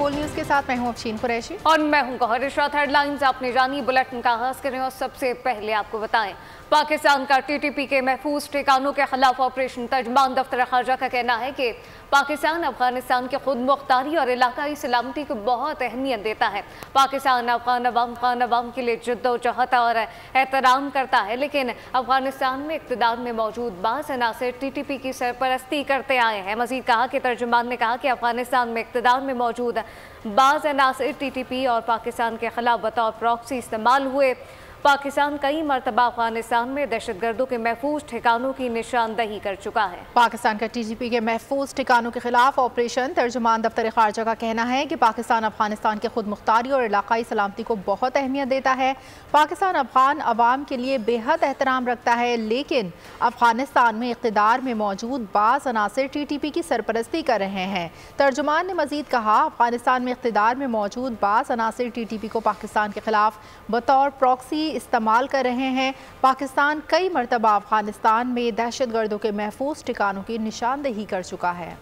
बोल न्यूज के साथ मैं हूं अफशीन कुरैशी और मैं हूं गौहर इशरात। हेडलाइंस आपने जानी, बुलेटिन का आगाज करें और सबसे पहले आपको बताएं पाकिस्तान का टीटीपी के महफूज ठिकानों के खिलाफ ऑपरेशन। तर्जमान दफ्तर खारजा का कहना है कि पाकिस्तान अफगानिस्तान की खुद मुख्तारी और इलाकाई सलामती को बहुत अहमियत देता है। पाकिस्तान अफगान अवाम के लिए जद्दोजहद और एहतराम करता है, लेकिन अफगानिस्तान में इक़्तिदार में मौजूद बाज़ अनासर टीटीपी की सरपरस्ती करते आए हैं। मजीद कहा कि तर्जुमान ने कहा कि अफगानिस्तान में इक़्तिदार में मौजूद बाज़ अनासर टीटीपी और पाकिस्तान के खिलाफ बतौर प्रॉक्सी इस्तेमाल हुए। पाकिस्तान कई मरतबा अफगानिस्तान में दहशतगर्दों के महफूज ठिकानों की निशानदही कर चुका है। पाकिस्तान का टीटीपी के महफूज ठिकानों के खिलाफ ऑपरेशन। तर्जुमान दफ्तर खारजा का कहना है कि पाकिस्तान अफगानिस्तान की खुद मुख्तारी और इलाकाई सलामती को बहुत अहमियत देता है। पाकिस्तान अफगान अवाम के लिए बेहद एहतराम रखता है, लेकिन अफगानिस्तान में इक़्तिदार में मौजूद बाज़ अनासर टीटीपी की सरपरस्ती कर रहे हैं। तर्जुमान ने मजीद कहा, अफगानिस्तान में इक़्तिदार में मौजूद बाज़ अनासर टीटीपी को पाकिस्तान के खिलाफ बतौर प्रॉक्सी इस्तेमाल कर रहे हैं। पाकिस्तान कई मरतबा अफगानिस्तान में दहशतगर्दों के महफूज ठिकानों की निशानदही कर चुका है।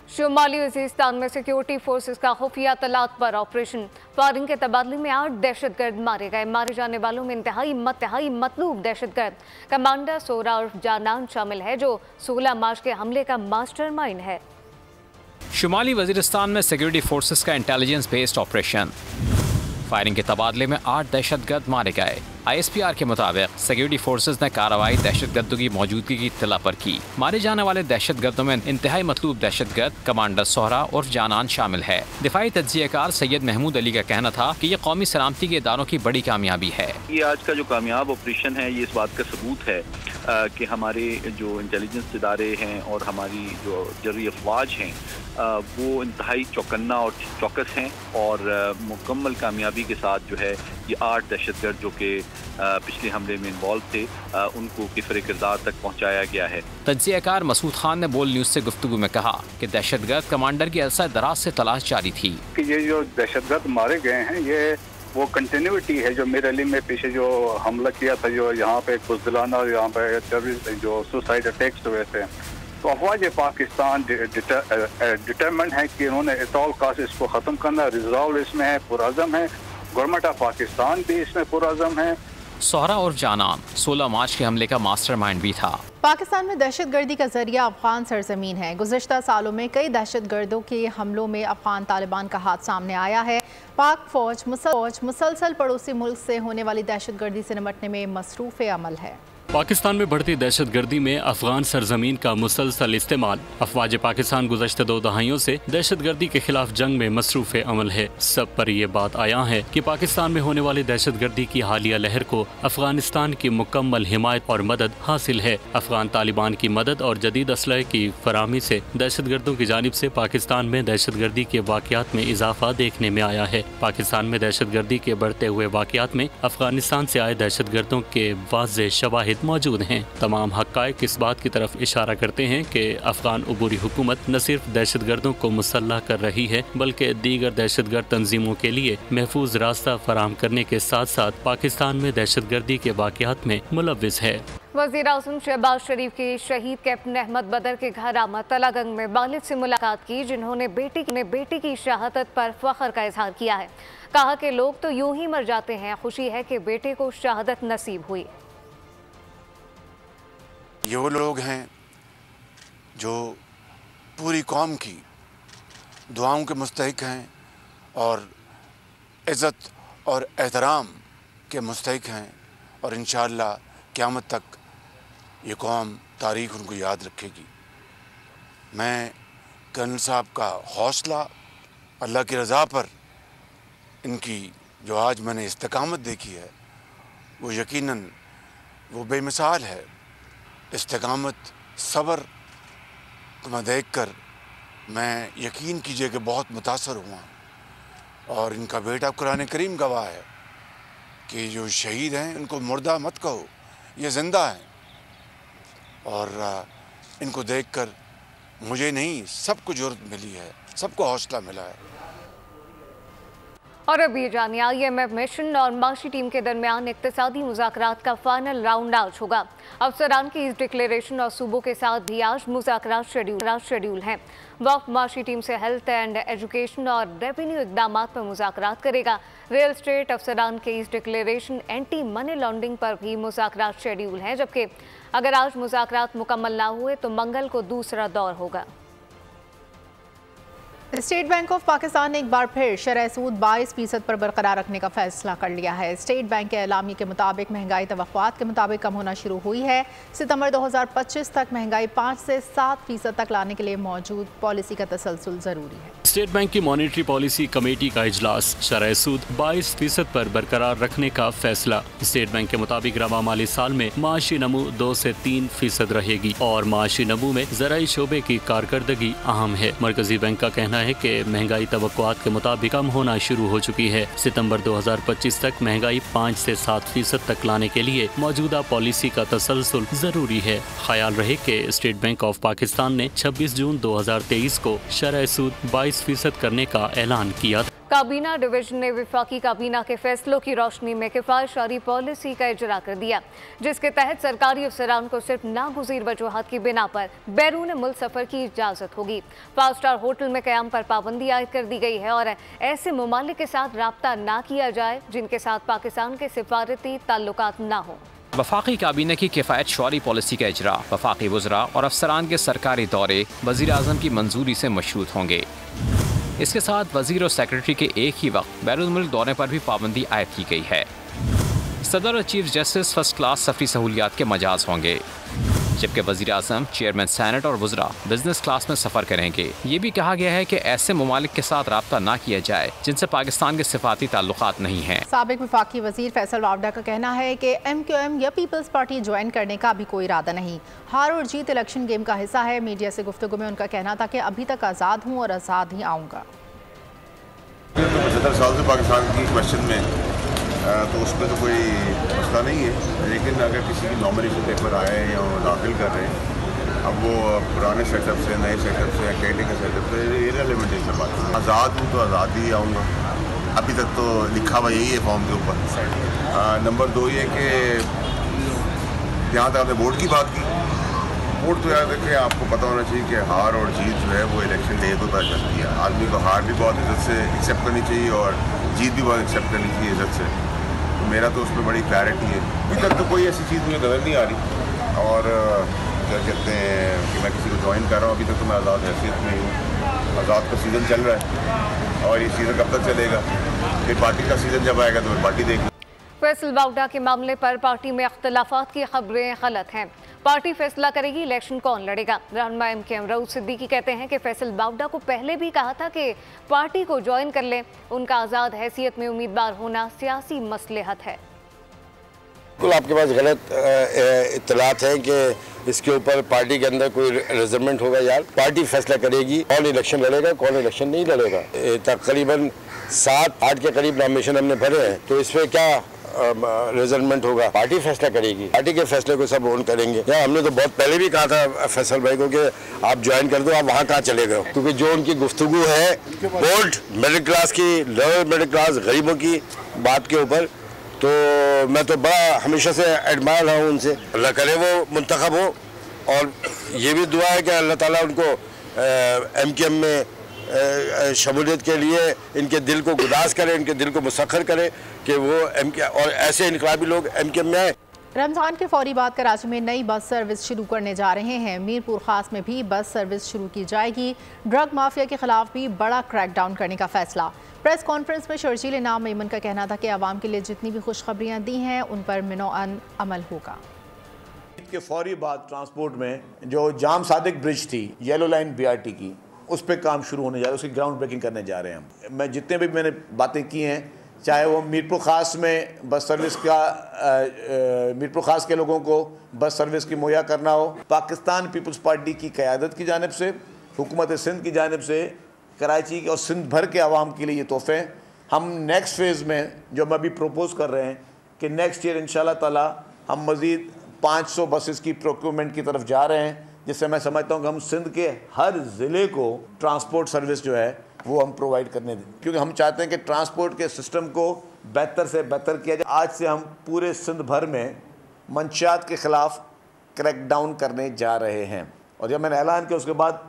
शुमाली वज़ीरिस्तान में सिक्योरिटी फोर्सेस का खुफिया तलात पर ऑपरेशन। फायरिंग के तबादले में 8 दहशतगर्द मारे गए। मारे जाने वालों में इंतहाई मतलूब दहशतगर्द कमांडर सोरा उर्फ जानान शामिल है, जो 16 मार्च के हमले का मास्टरमाइंड है। शुमाली वज़ीरिस्तान में सिक्योरिटी फोर्सेस का इंटेलिजेंस बेस्ड ऑपरेशन। फायरिंग के तबादले में 8 दहशतगर्द मारे गए। ISPR के मुताबिक सिक्योरिटी फोर्सेस ने कार्रवाई दहशतगर्दों की मौजूदगी की इत्तला पर की। मारे जाने वाले दहशतगर्दों में इंतहाई मतलूब दहशतगर्द कमांडर सोहरा और जानान शामिल है। दिफाई तज्जियाकार सैयद महमूद अली का कहना था कि ये कौमी सलामती के इदारों की बड़ी कामयाबी है। ये आज का जो कामयाब ऑपरेशन है, ये इस बात का सबूत है कि हमारे जो इंटेलिजेंस इदारे हैं और हमारी जो जर्री अफवाज हैं वो इंतहाई चौकन्ना और चौकस हैं, और मुकम्मल कामयाबी के साथ जो है ये 8 दहशतगर्द जो कि पिछले हमले में इन्वॉल्व थे उनको किफ़र किरदार तक पहुँचाया गया है। तज्जियाकार मसूद खान ने बोल न्यूज़ से गुफ्तगू में कहा कि दहशतगर्द कमांडर की अरसा दराज से तलाश जारी थी कि ये जो दहशतगर्द मारे गए हैं ये वो कंटिन्यूटी है जो मेरे अली में पीछे जो हमला किया था, जो यहाँ पे बुज़दिलाना और यहाँ पे टेररिस्ट जो सुसाइड अटैक्स हुए थे। तो अफवाज पाकिस्तान डिटरमेंट है कि उन्होंने एटॉल कास्ट इसको ख़त्म करना, रिजॉल्व इसमें है, पुरअज़म है। गवर्नमेंट ऑफ पाकिस्तान भी इसमें पुरअज़म है। सोहरा और जानान 16 मार्च के हमले का मास्टरमाइंड भी था। पाकिस्तान में दहशतगर्दी का जरिया अफगान सरजमीन है। गुज़श्ता सालों में कई दहशतगर्दों के हमलों में अफगान तालिबान का हाथ सामने आया है। पाक फौज मुसलसल पड़ोसी मुल्क से होने वाली दहशतगर्दी से निपटने में मसरूफ़ अमल है। पाकिस्तान में बढ़ती दहशतगर्दी में अफगान सरजमीन का मुसलसल इस्तेमाल। अफवाज पाकिस्तान गुज़श्ता 2 दहाइयों से दहशतगर्दी के खिलाफ जंग में मसरूफ़ अमल है। सब पर यह बात आया है कि पाकिस्तान में होने वाली दहशतगर्दी की हालिया लहर को अफगानिस्तान की मुकम्मल हिमायत और मदद हासिल है। अफगान तालिबान की मदद और जदीद असलहे की फराहमी से दहशतगर्दों की जानिब से पाकिस्तान में दहशतगर्दी के वाक़यात में इजाफा देखने में आया है। पाकिस्तान में दहशतगर्दी के बढ़ते हुए वाक़यात में अफगानिस्तान से आए दहशतगर्दों के वाज़ेह शवाहिद मौजूद हैं। तमाम हक़ाइक़ इस बात की तरफ इशारा करते हैं कि अफगान अबूरी हुकूमत न सिर्फ दहशतगर्दों को मुसल्लह कर रही है, बल्कि दीगर दहशतगर्द तंजीमों के लिए महफूज रास्ता फराहम करने के साथ साथ पाकिस्तान में दहशतगर्दी के वाक़यात में मुलव्विस है। वज़ीर आज़म शहबाज शरीफ की शहीद कैप्टन अहमद बदर के घर आमद तलागंग में वालिद से मुलाकात की, जिन्होंने बेटी की शहादत पर फख्र का इजहार किया है। कहा कि लोग तो यूं ही मर जाते हैं, खुशी है कि बेटे को शहादत नसीब हुई। ये वो लोग हैं जो पूरी कौम की दुआओं के मुस्तहिक हैं और इज़्ज़त और एहतराम के मुस्तहिक हैं, और इंशाअल्लाह क़यामत तक ये कौम तारीख़ उनको याद रखेगी। मैं कर्नल साहब का हौसला, अल्लाह की रज़ा पर इनकी जो आज मैंने इस्तिकामत देखी है वो यकीनन वो बेमिसाल है। इस्तिकामत, सब्र को मैं देख कर मैं यकीन कीजिए कि बहुत मुतासर हुआ, और इनका बेटा कुरान करीम गवाह है कि जो शहीद हैं उनको मुर्दा मत कहो, ये ज़िंदा हैं। और इनको देखकर मुझे नहीं सबको ज़रूरत मिली है, सबको हौसला मिला है। और अभी जानिए IMF मिशन और माशी टीम के दरमियान इक्तिसादी मुज़ाकरात का फाइनल राउंड आज होगा। अफसरान की इस डिक्लेरेशन और सूबों के साथ भी आज मुज़ाकरात शेड्यूल हैं। वफ़द माशी टीम से हेल्थ एंड एजुकेशन और रेवेन्यू इक़दाम पर मुज़ाकरात करेगा। रियल स्टेट अफसरान के इस डिक्लेरेशन एंटी मनी लॉन्ड्रिंग पर भी मुज़ाकरात शेड्यूल हैं, जबकि अगर आज मुज़ाकरात मुकम्मल ना हुए तो मंगल को दूसरा दौर होगा। स्टेट बैंक ऑफ पाकिस्तान ने एक बार फिर शरह सूद 22% पर बरकरार रखने का फैसला कर लिया है। स्टेट बैंक के एलामी के मुताबिक महंगाई तवक्कुआत के मुताबिक कम होना शुरू हुई है। सितंबर 2025 तक महंगाई 5 से 7% तक लाने के लिए मौजूद पॉलिसी का तसलसल जरूरी है। स्टेट बैंक की मॉनेटरी पॉलिसी कमेटी का इजलास, शरह सूद 22% पर बरकरार रखने का फैसला। स्टेट बैंक के मुताबिक रवा माली साल में माशी नमू 2 से 3% रहेगी और माशी नमू में ज़राई शोबे की कारकर्दगी अहम है। मरकजी बैंक का कहना है कि महंगाई तवक्कुआत के मुताबिक कम होना शुरू हो चुकी है। सितंबर 2025 तक महंगाई 5 से 7% तक लाने के लिए मौजूदा पॉलिसी का तसलसल जरूरी है। ख्याल रहे कि स्टेट बैंक ऑफ पाकिस्तान ने 26 जून 2023 को शरह सूद 22% करने का ऐलान किया। काबीना डिवीजन ने वफाकी काबीना के फैसलों की रोशनी में किफायतशारी पॉलिसी का इजरा कर दिया, जिसके तहत सरकारी अफसरान को सिर्फ नागुज़ीर वजूहात की बिना पर बैरून मुल्क सफ़र की इजाज़त होगी। 5 स्टार होटल में क़याम पर पाबंदी आयद कर दी गई है और ऐसे ममालिक के साथ रब्ता ना किया जाए जिनके साथ पाकिस्तान के सिफारती ताल्लुकात ना हो। वफाकी काबीना की किफ़ायतशारी पॉलिसी का इजरा वफाकी वज़रा और अफसरान के सरकारी दौरे वज़ीर आज़म की मंजूरी से मशरूत होंगे। इसके साथ वज़ीर और सेक्रेटरी के एक ही वक्त बैरून मुल्क दौरे पर भी पाबंदी आयद की गई है। सदर और चीफ जस्टिस फर्स्ट क्लास सफरी सहूलियात के मजाज होंगे, जबकि वज़ीर आज़म, चेयरमैन सेनेट और वज़रा बिजनेस क्लास में सफ़र करेंगे। ये भी कहा गया है कि ऐसे ममालिक के साथ रब्ता ना किया जाए जिनसे पाकिस्तान के सिफाती ताल्लुकात नहीं हैं। साबिक वफाकी वज़ीर फैसल वावडा का कहना है कि MQM या पीपल्स पार्टी ज्वाइन करने का भी कोई इरादा नहीं। हार और जीत इलेक्शन गेम का हिस्सा है। मीडिया से गुफ्तगू में उनका कहना था कि अभी तक आज़ाद हूँ और आज़ाद ही आऊँगा। 75 साल से पाकिस्तान की क्वेश्चन में तो उसमें तो कोई मसला नहीं है, लेकिन अगर किसी की नॉमिनेशन पेपर आए या वो दाखिल कर रहे हैं, अब वो पुराने सेटअप से, नए सेटअप से, कैटेगरी सेटअप से, इररिलेवेंट है सब बात। आज़ाद हूँ तो आज़ाद ही आऊँगा। अभी तक तो लिखा हुआ यही है फॉर्म के ऊपर। नंबर 2 ये कि जहाँ तक आपने वोट की बात की, वोट तो यार देखिए आपको पता होना चाहिए कि हार और जीत जो है वो इलेक्शन डे को पता चलती है। आदमी को हार भी बहुत इज्जत से एक्सेप्ट करनी चाहिए और जीत भी बहुत एक्सेप्ट करनी चाहिए इज्जत से। तो मेरा तो उसमें बड़ी क्लैरिटी है। अभी तक तो कोई ऐसी चीज़ मुझे नज़र नहीं आ रही और क्या कहते हैं कि मैं किसी को ज्वाइन कर रहा हूँ। अभी तक तो मैं आज़ाद हैसियत में हूँ। आज़ाद का सीज़न चल रहा है और ये सीज़न कब तक चलेगा, फिर पार्टी का सीज़न जब आएगा तो फिर पार्टी देखें। फैसल वावडा के मामले पर पार्टी में अख्तिलाफात की खबरें गलत हैं। पार्टी फैसला करेगी इलेक्शन कौन लड़ेगा। रहनुमा MKM रऊफ सिद्दीकी कहते हैं कि फैसल वावडा को पहले भी कहा था कि पार्टी को ज्वाइन कर लें। उनका आज़ाद हैसियत में उम्मीदवार होना सियासी मसलहत है। बिल्कुल आपके पास गलत इत्तलात हैं कि इसके ऊपर पार्टी के अंदर कोई रिजर्वमेंट होगा। यार पार्टी फैसला करेगी कौन इलेक्शन लड़ेगा, कौन इलेक्शन नहीं लड़ेगा। तकरीबन 7-8 के करीब नॉमिनेशन हमने भरे हैं, तो इसमें क्या रिजल्टमेंट होगा, पार्टी फैसला करेगी। पार्टी के फैसले को सब ओन करेंगे। यार हमने तो बहुत पहले भी कहा था फैसल भाई को कि आप ज्वाइन कर दो, आप वहाँ कहाँ चले गए, क्योंकि जो उनकी गुफ्तगू है बोल्ड मिडिल क्लास की, लोअर मिडिल क्लास गरीबों की बात के ऊपर, तो मैं तो बड़ा हमेशा से एडमायर रहा हूँ उनसे। अल्लाह करे वो मुंतखब हो और ये भी दुआ है कि अल्लाह ताला उनको MKM में शमूलियत के लिए इनके दिल को गुदास करे, इनके दिल को मुसख्खर करे कि वो और ऐसे इनकलाबी लोग MKM में आए। रमज़ान के फौरी बाद कराची में नई बस सर्विस शुरू करने जा रहे हैं। मीरपुर खास में भी बस सर्विस शुरू की जाएगी। ड्रग माफिया के खिलाफ भी बड़ा क्रैकडाउन करने का फैसला। प्रेस कॉन्फ्रेंस में शर्जील इनाम मेमन का कहना था कि आवाम के लिए जितनी भी खुशखबरियाँ दी हैं उन पर मिनोअन अमल होगा। के फौरी बाद ट्रांसपोर्ट में जो जाम सादिक ब्रिज थी, येलो लाइन BRT की, उस पर काम शुरू होने जा रहा है, उसकी ग्राउंड ब्रेकिंग करने जा रहे हैं हम। मैं जितने भी मैंने बातें की हैं, चाहे वो मीरपुर ख़ास में बस सर्विस का मीरपुर ख़ास के लोगों को बस सर्विस की मुहैया करना हो, पाकिस्तान पीपल्स पार्टी की क़यादत की जानिब से, हुकूमत सिंध की जानिब से कराची और सिंध भर के आवाम के लिए ये तोहफ़े। हम नेक्स्ट फेज़ में जो हम अभी प्रपोज़ कर रहे हैं कि नेक्स्ट ईयर इंशाल्लाह ताला हम मज़ीद 500 बसेस की प्रोक्योरमेंट की तरफ जा रहे हैं, जिससे मैं समझता हूँ कि हम सिंध के हर ज़िले को ट्रांसपोर्ट सर्विस जो है वो हम प्रोवाइड करने दें, क्योंकि हम चाहते हैं कि ट्रांसपोर्ट के सिस्टम को बेहतर से बेहतर किया जाए। आज से हम पूरे सिंध भर में मंशियात के ख़िलाफ़ क्रैकडाउन करने जा रहे हैं। और जब मैंने ऐलान किया उसके बाद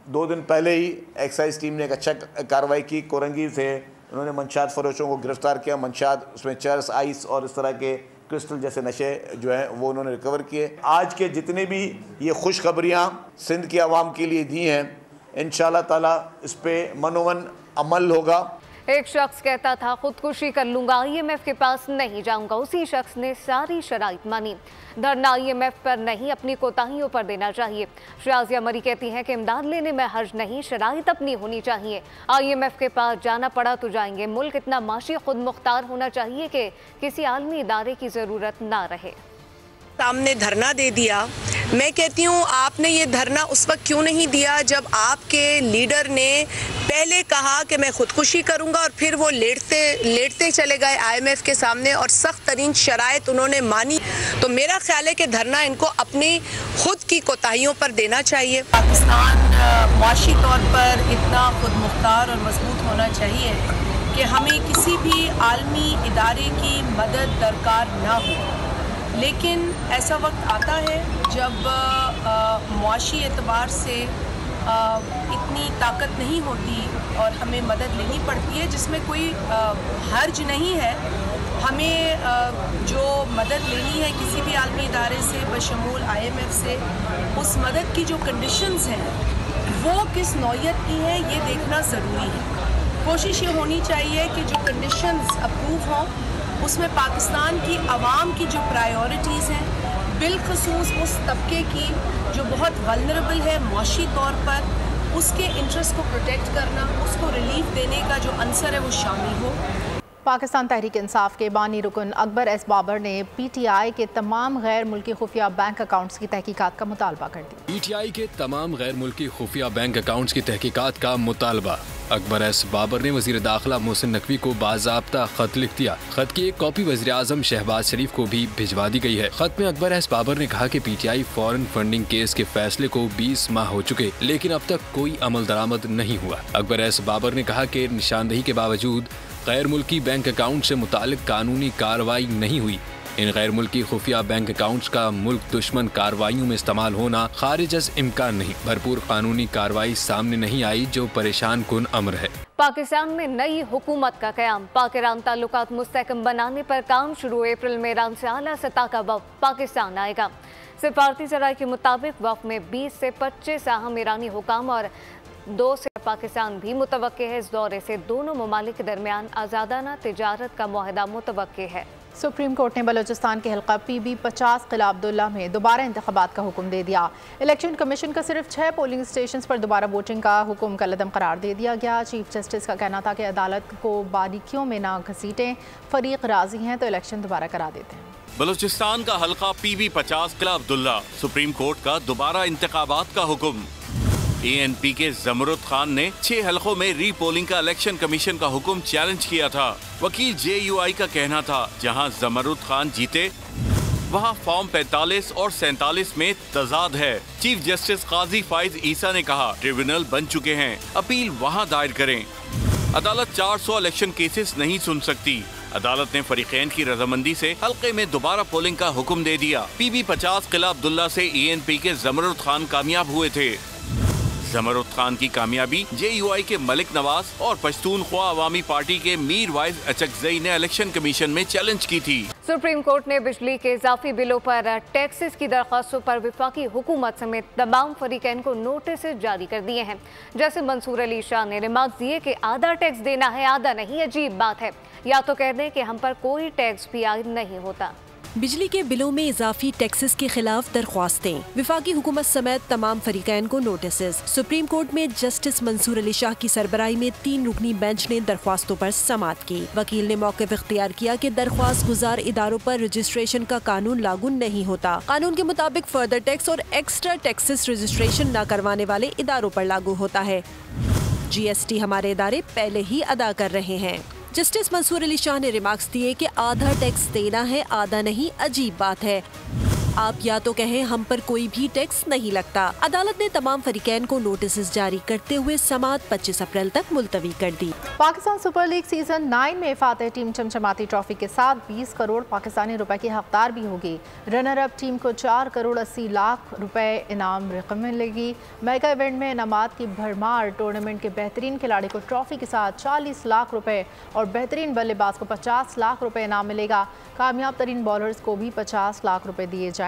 2 दिन पहले ही एक्साइज टीम ने एक अच्छा कार्रवाई की। कोरंगी से उन्होंने मंशियात फरोशों को गिरफ़्तार किया। मंशियात उसमें चरस, आइस और इस तरह के क्रिस्टल जैसे नशे जो हैं वो उन्होंने रिकवर किए। आज के जितने भी ये खुशखबरियाँ सिंध की आवाम के लिए दी हैं, इंशाअल्लाह ताला इस पर मनोवन अमल होगा। एक शख्स कहता था खुदकुशी कर लूंगा, IMF के पास नहीं जाऊंगा। उसी शख्स ने सारी शराइत मानी। धरना IMF पर नहीं, अपनी कोताहियों पर देना चाहिए। शाजिया मरी कहती हैं कि इमदाद लेने में हर्ज नहीं, शराइत अपनी होनी चाहिए। IMF के पास जाना पड़ा तो जाएंगे। मुल्क इतना माशी खुद मुख्तार होना चाहिए कि किसी आलमी इदारे की ज़रूरत ना रहे। सामने धरना दे दिया। मैं कहती हूँ आपने ये धरना उस वक्त क्यों नहीं दिया जब आपके लीडर ने पहले कहा कि मैं खुदकुशी करूंगा और फिर वो लेटते चले गए IMF के सामने और सख्त तरीन शराइत उन्होंने मानी। तो मेरा ख्याल है कि धरना इनको अपनी खुद की कोताहियों पर देना चाहिए। पाकिस्तान माशी तौर पर इतना खुद मुख्तार और मजबूत होना चाहिए कि हमें किसी भी आलमी इदारे की मदद दरकार ना हो। लेकिन ऐसा वक्त आता है जब मुआशी एतबार से इतनी ताकत नहीं होती और हमें मदद लेनी पड़ती है, जिसमें कोई हर्ज नहीं है। हमें जो मदद लेनी है किसी भी आलमी इदारे से बशमूल IMF से, उस मदद की जो कंडीशंस हैं वो किस नौइयत की हैं ये देखना ज़रूरी है। कोशिश ये होनी चाहिए कि जो कंडीशंस अप्रूव हों उसमें पाकिस्तान की आवाम की जो प्रायोरिटीज़ हैं, बिलखसूस उस तबके की जो बहुत वल्नरेबल है मौशी तौर पर, उसके इंटरेस्ट को प्रोटेक्ट करना, उसको रिलीफ देने का जो अंसर है वो शामिल हो। पाकिस्तान तहरीक इंसाफ के बानी रुकन अकबर एस बाबर ने PTI के तमाम गैर मुल्की खुफिया बैंक अकाउंट्स की तहकीकात का मुतालबा कर दिया। PTI के तमाम गैर मुल्की खुफिया बैंक अकाउंट्स की तहकीकात का मुतालबा। अकबर एस बाबर ने वज़ीर दाखिला मोहसिन नकवी को बाज़ाब्ता खत लिख दिया। खत की एक कॉपी वज़ीर आज़म शहबाज शरीफ को भी भिजवा दी गई है। खत में अकबर एस बाबर ने कहा कि PTI फॉरेन फंडिंग केस के फैसले को 20 माह हो चुके, लेकिन अब तक कोई अमल दरामद नहीं हुआ। अकबर एस बाबर ने कहा कि निशानदही के बावजूद गैर मुल्की बैंक अकाउंट से मुतालिक कानूनी कार्रवाई नहीं हुई। इन गैर मुल्की खुफिया बैंक अकाउंट्स का मुल्क दुश्मन कार्रवाइयों में इस्तेमाल होना खारिज अज इम्कान नहीं। भरपूर कानूनी कार्रवाई सामने नहीं आई जो परेशान कुन अमर है। पाकिस्तान में नई हुकूमत का क़याम। पाक ईरान ताल्लुकात मुस्तहकम बनाने पर काम शुरू। अप्रैल में ईरान से आला सतह का वफ़द पाकिस्तान आएगा। सिफारती ज़राए के मुताबिक वफ़द में 20 से 25 अहम ईरानी हुकाम और 2 से पाकिस्तान भी मुतवक्के है। इस दौरे से दोनों ममालिक के दरमियान आज़ादाना तिजारत का मुआहदा मुतवक्के है। सुप्रीम कोर्ट ने बलूचिस्तान के हल्का PB-50 किला अब्दुल्ला में दोबारा इंतखाबात का हुक्म दे दिया। इलेक्शन कमीशन का सिर्फ 6 पोलिंग स्टेशन पर दोबारा वोटिंग का हुक्म कलअदम करार दे दिया गया। चीफ जस्टिस का कहना था कि अदालत को बारीकियों में ना घसीटें, फरीक राजी हैं तो इलेक्शन दोबारा करा देते हैं। बलूचिस्तान का हल्का PB-50 किला अब्दुल्ला, सुप्रीम कोर्ट का दोबारा इंतखाबात का हुक्म। ANP के जमरुद खान ने 6 हलकों में रीपोलिंग का इलेक्शन कमीशन का हुक्म चैलेंज किया था। वकील JUI का कहना था जहां जमरुद खान जीते वहां फॉर्म 45 और 47 में तजाद है। चीफ जस्टिस काजी फाइज ईसा ने कहा ट्रिब्यूनल बन चुके हैं, अपील वहां दायर करें। अदालत 400 इलेक्शन केसेस नहीं सुन सकती। अदालत ने फरीकैन की रजामंदी से हल्के में दोबारा पोलिंग का हुक्म दे दिया। PB-50 किला अब्दुल्ला से ANP के जमरुद खान कामयाब हुए थे। जमरुद खान की कामयाबी JUI के मलिक नवाज और पश्तूनख्वा अवामी पार्टी के मीर वाइज अचकजई ने इलेक्शन कमीशन में चैलेंज की थी। सुप्रीम कोर्ट ने बिजली के इजाफी बिलों पर टैक्सेस की दरख्वास्तों पर वफाकी हुकूमत समेत तमाम फरीकैन को नोटिस जारी कर दिए हैं। जैसे मंसूर अली शाह ने रिमार्क दिए कि आधा टैक्स देना है, आधा नहीं। अजीब बात है, या तो कह दें कि हम पर कोई टैक्स भी आयद नहीं होता। बिजली के बिलों में इजाफी टैक्सेस के खिलाफ दरख्वास्तें, विफाकी हुकूमत समेत तमाम फरीकैन को नोटिस। सुप्रीम कोर्ट में जस्टिस मंसूर अली शाह की सरबराही में 3 रुकनी बेंच ने दरख्वास्तों पर समाअत की। वकील ने मौक़िफ़ इख्तियार किया कि दरख्वास्त गुजार इदारों पर रजिस्ट्रेशन का कानून लागू नहीं होता। कानून के मुताबिक फर्दर टैक्स और एक्स्ट्रा टैक्सेस रजिस्ट्रेशन न करवाने वाले इदारों पर लागू होता है। GST हमारे इदारे पहले ही अदा कर रहे हैं। जस्टिस मंसूर अली शाह ने रिमार्क्स दिए कि आधा टैक्स देना है, आधा नहीं। अजीब बात है, आप या तो कहें हम पर कोई भी टैक्स नहीं लगता। अदालत ने तमाम फरीकैन को नोटिस जारी करते हुए समाअत 25 अप्रैल तक मुलतवी कर दी। पाकिस्तान सुपर लीग सीजन 9 में फातेह टीम चमचमाती ट्रॉफी के साथ 20 करोड़ पाकिस्तानी रुपए की हकदार भी होगी। रनर अप टीम को 4 करोड़ 80 लाख रुपए इनाम रकम मिलेगी। मेगा इवेंट में इनामात की भरमार। टूर्नामेंट के बेहतरीन खिलाड़ी को ट्रॉफी के साथ 40 लाख रुपए और बेहतरीन बल्लेबाज को 50 लाख रुपए इनाम मिलेगा। कामयाब तरीन बॉलर्स को भी 50 लाख रुपए दिए जाएंगे।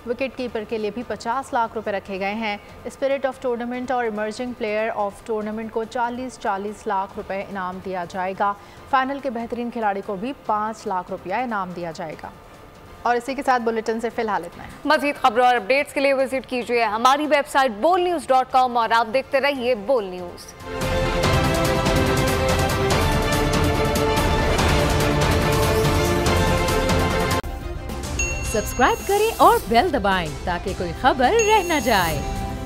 विकेट कीपर के लिए भी 50 लाख रुपए रखे गए हैं। स्पिरिट ऑफ टूर्नामेंट और इमर्जिंग प्लेयर ऑफ टूर्नामेंट को 40 लाख रुपए इनाम दिया जाएगा। फाइनल के बेहतरीन खिलाड़ी को भी 5 लाख रुपया इनाम दिया जाएगा। और इसी के साथ बुलेटिन से फिलहाल इतना है। मजीद खबरों और अपडेट्स के लिए विजिट कीजिए हमारी वेबसाइट bolnews.com और आप देखते रहिए बोल न्यूज़। सब्सक्राइब करें और बेल दबाएं ताकि कोई खबर रह न जाए।